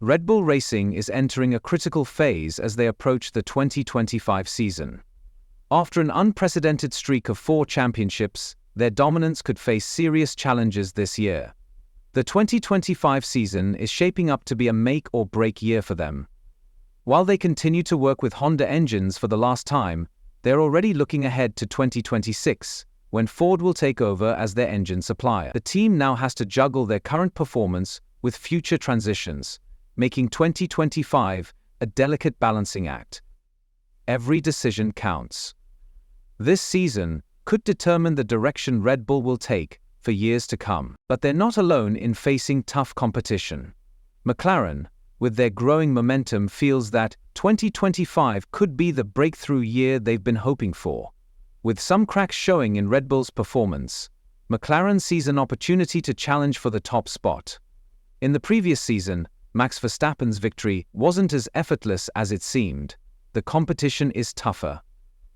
Red Bull Racing is entering a critical phase as they approach the 2025 season. After an unprecedented streak of 4 championships, their dominance could face serious challenges this year. The 2025 season is shaping up to be a make-or-break year for them. While they continue to work with Honda engines for the last time, they're already looking ahead to 2026, when Ford will take over as their engine supplier. The team now has to juggle their current performance with future transitions, making 2025 a delicate balancing act. Every decision counts. This season could determine the direction Red Bull will take for years to come. But they're not alone in facing tough competition. McLaren, with their growing momentum, feels that 2025 could be the breakthrough year they've been hoping for. With some cracks showing in Red Bull's performance, McLaren sees an opportunity to challenge for the top spot. In the previous season, Max Verstappen's victory wasn't as effortless as it seemed. The competition is tougher,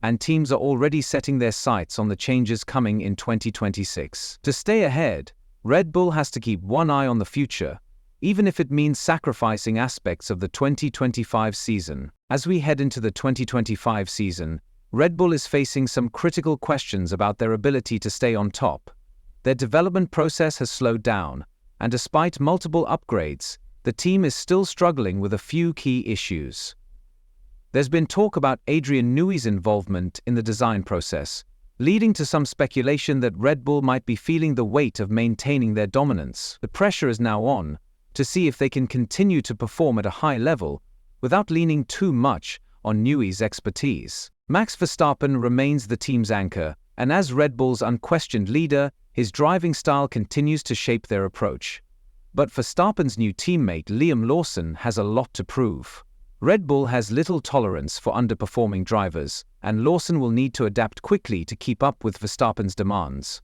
and teams are already setting their sights on the changes coming in 2026. To stay ahead, Red Bull has to keep one eye on the future, even if it means sacrificing aspects of the 2025 season. As we head into the 2025 season, Red Bull is facing some critical questions about their ability to stay on top. Their development process has slowed down, and despite multiple upgrades, the team is still struggling with a few key issues. There's been talk about Adrian Newey's involvement in the design process, leading to some speculation that Red Bull might be feeling the weight of maintaining their dominance. The pressure is now on to see if they can continue to perform at a high level without leaning too much on Newey's expertise. Max Verstappen remains the team's anchor, and as Red Bull's unquestioned leader, his driving style continues to shape their approach. But Verstappen's new teammate Liam Lawson has a lot to prove. Red Bull has little tolerance for underperforming drivers, and Lawson will need to adapt quickly to keep up with Verstappen's demands.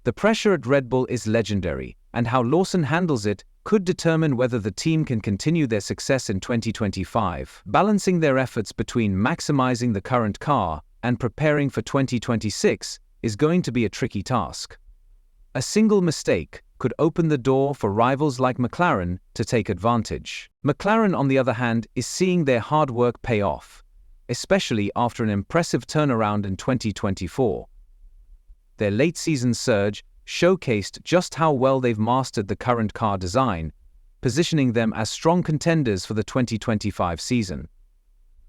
The pressure at Red Bull is legendary, and how Lawson handles it could determine whether the team can continue their success in 2025. Balancing their efforts between maximizing the current car and preparing for 2026 is going to be a tricky task. A single mistake could open the door for rivals like McLaren to take advantage. McLaren, on the other hand, is seeing their hard work pay off, especially after an impressive turnaround in 2024. Their late-season surge showcased just how well they've mastered the current car design, positioning them as strong contenders for the 2025 season.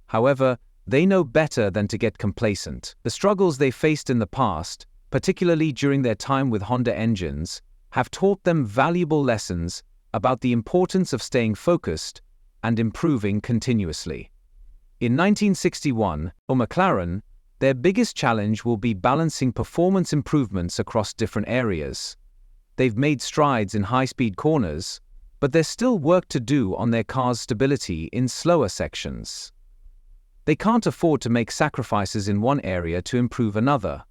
However, they know better than to get complacent. The struggles they faced in the past, particularly during their time with Honda engines, have taught them valuable lessons about the importance of staying focused and improving continuously. In 1961, for McLaren, their biggest challenge will be balancing performance improvements across different areas. They've made strides in high-speed corners, but there's still work to do on their car's stability in slower sections. They can't afford to make sacrifices in one area to improve another.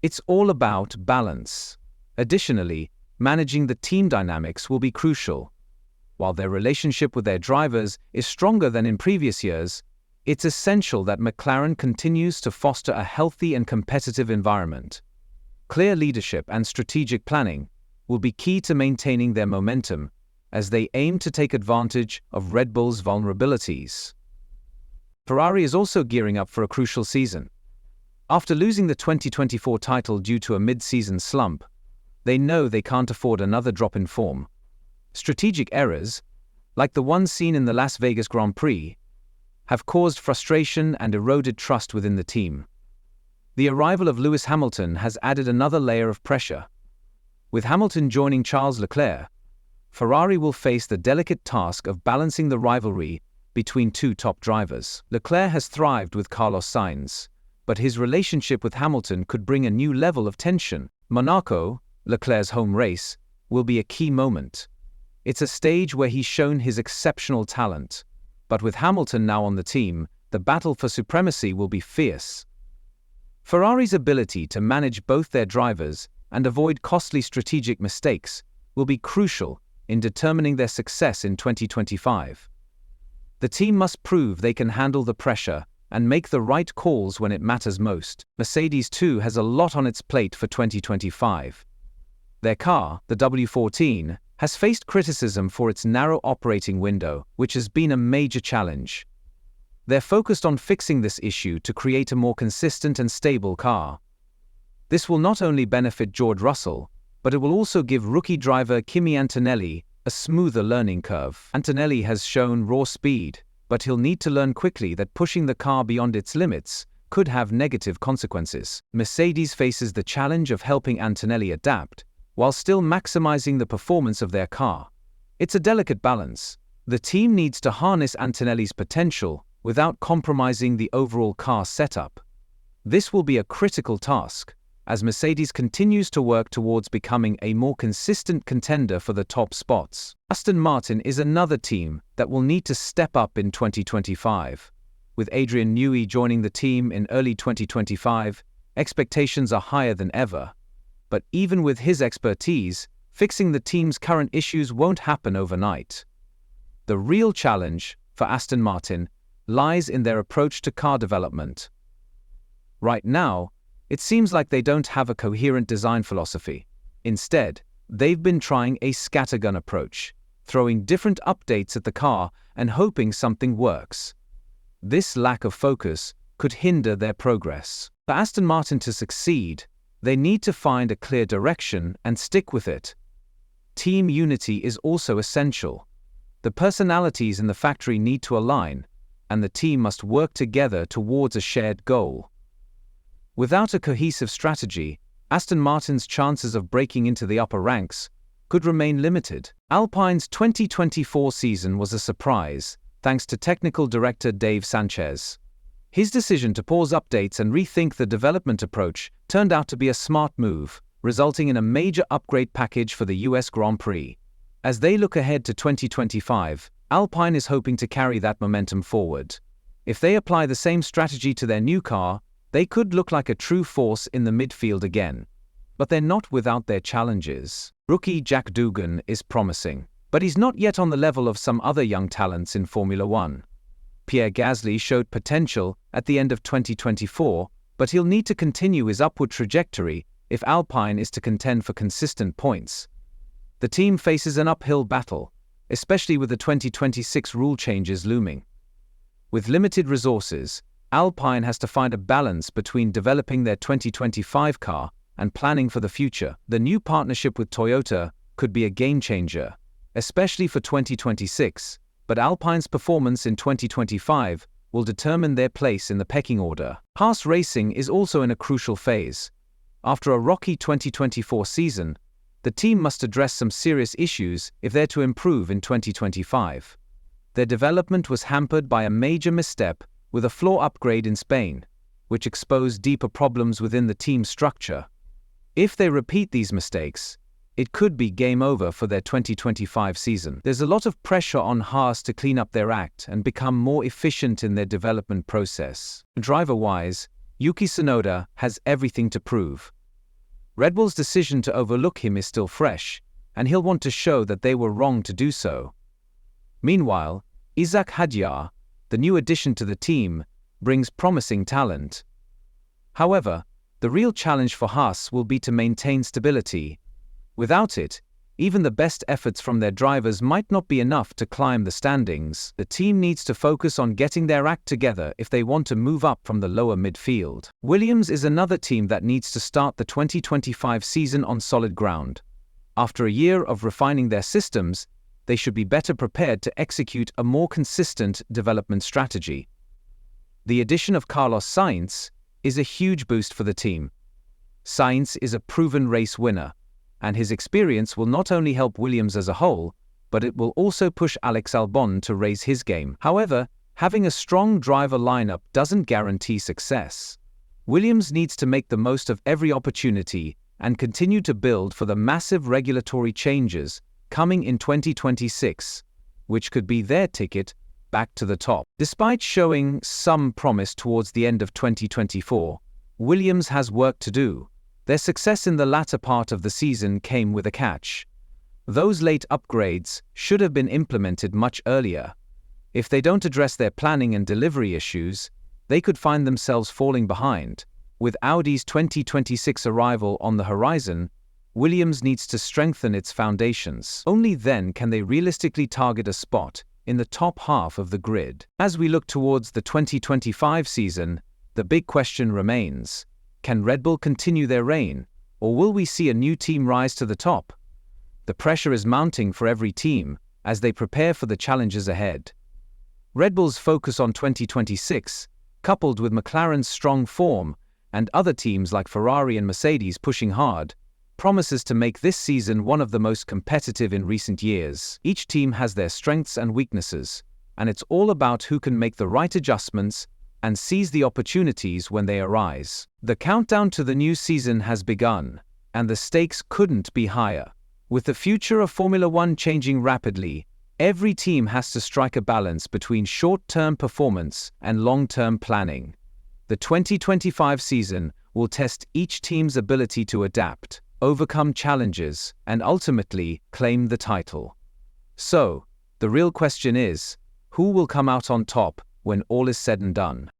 It's all about balance. Additionally, managing the team dynamics will be crucial. While their relationship with their drivers is stronger than in previous years, it's essential that McLaren continues to foster a healthy and competitive environment. Clear leadership and strategic planning will be key to maintaining their momentum as they aim to take advantage of Red Bull's vulnerabilities. Ferrari is also gearing up for a crucial season. After losing the 2024 title due to a mid-season slump, they know they can't afford another drop in form. Strategic errors, like the one seen in the Las Vegas Grand Prix, have caused frustration and eroded trust within the team. The arrival of Lewis Hamilton has added another layer of pressure. With Hamilton joining Charles Leclerc, Ferrari will face the delicate task of balancing the rivalry between two top drivers. Leclerc has thrived with Carlos Sainz, but his relationship with Hamilton could bring a new level of tension. Monaco, Leclerc's home race, will be a key moment. It's a stage where he's shown his exceptional talent, but with Hamilton now on the team, the battle for supremacy will be fierce. Ferrari's ability to manage both their drivers and avoid costly strategic mistakes will be crucial in determining their success in 2025. The team must prove they can handle the pressure and make the right calls when it matters most. Mercedes too has a lot on its plate for 2025. Their car, the W14, has faced criticism for its narrow operating window, which has been a major challenge. They're focused on fixing this issue to create a more consistent and stable car. This will not only benefit George Russell, but it will also give rookie driver Kimi Antonelli a smoother learning curve. Antonelli has shown raw speed, but he'll need to learn quickly that pushing the car beyond its limits could have negative consequences. Mercedes faces the challenge of helping Antonelli adapt, while still maximizing the performance of their car. It's a delicate balance. The team needs to harness Antonelli's potential without compromising the overall car setup. This will be a critical task, as Mercedes continues to work towards becoming a more consistent contender for the top spots. Aston Martin is another team that will need to step up in 2025. With Adrian Newey joining the team in early 2025, expectations are higher than ever. But even with his expertise, fixing the team's current issues won't happen overnight. The real challenge for Aston Martin lies in their approach to car development. Right now, it seems like they don't have a coherent design philosophy. Instead, they've been trying a scattergun approach, throwing different updates at the car and hoping something works. This lack of focus could hinder their progress. For Aston Martin to succeed, they need to find a clear direction and stick with it. Team unity is also essential. The personalities in the factory need to align, and the team must work together towards a shared goal. Without a cohesive strategy, Aston Martin's chances of breaking into the upper ranks could remain limited. Alpine's 2024 season was a surprise, thanks to technical director Dave Sanchez. His decision to pause updates and rethink the development approach turned out to be a smart move, resulting in a major upgrade package for the US Grand Prix. As they look ahead to 2025, Alpine is hoping to carry that momentum forward. If they apply the same strategy to their new car, they could look like a true force in the midfield again. But they're not without their challenges. Rookie Jack Dugan is promising, but he's not yet on the level of some other young talents in Formula One. Pierre Gasly showed potential at the end of 2024, but he'll need to continue his upward trajectory if Alpine is to contend for consistent points. The team faces an uphill battle, especially with the 2026 rule changes looming. With limited resources, Alpine has to find a balance between developing their 2025 car and planning for the future. The new partnership with Toyota could be a game-changer, especially for 2026, but Alpine's performance in 2025 will determine their place in the pecking order. Haas Racing is also in a crucial phase. After a rocky 2024 season, the team must address some serious issues if they're to improve in 2025. Their development was hampered by a major misstep with a floor upgrade in Spain, which exposed deeper problems within the team's structure. If they repeat these mistakes, it could be game over for their 2025 season. There's a lot of pressure on Haas to clean up their act and become more efficient in their development process. Driver-wise, Yuki Tsunoda has everything to prove. Red Bull's decision to overlook him is still fresh, and he'll want to show that they were wrong to do so. Meanwhile, Isaac Hadjar, the new addition to the team, brings promising talent. However, the real challenge for Haas will be to maintain stability. Without it, even the best efforts from their drivers might not be enough to climb the standings. The team needs to focus on getting their act together if they want to move up from the lower midfield. Williams is another team that needs to start the 2025 season on solid ground. After a year of refining their systems, they should be better prepared to execute a more consistent development strategy. The addition of Carlos Sainz is a huge boost for the team. Sainz is a proven race winner, and his experience will not only help Williams as a whole, but it will also push Alex Albon to raise his game. However, having a strong driver lineup doesn't guarantee success. Williams needs to make the most of every opportunity and continue to build for the massive regulatory changes coming in 2026, which could be their ticket back to the top. Despite showing some promise towards the end of 2024, Williams has work to do. Their success in the latter part of the season came with a catch. Those late upgrades should have been implemented much earlier. If they don't address their planning and delivery issues, they could find themselves falling behind. With Audi's 2026 arrival on the horizon, Williams needs to strengthen its foundations. Only then can they realistically target a spot in the top half of the grid. As we look towards the 2025 season, the big question remains: can Red Bull continue their reign, or will we see a new team rise to the top? The pressure is mounting for every team as they prepare for the challenges ahead. Red Bull's focus on 2026, coupled with McLaren's strong form and other teams like Ferrari and Mercedes pushing hard, promises to make this season one of the most competitive in recent years. Each team has their strengths and weaknesses, and it's all about who can make the right adjustments and seize the opportunities when they arise. The countdown to the new season has begun, and the stakes couldn't be higher. With the future of Formula One changing rapidly, every team has to strike a balance between short-term performance and long-term planning. The 2025 season will test each team's ability to adapt, overcome challenges, and ultimately claim the title. So, the real question is, who will come out on top when all is said and done?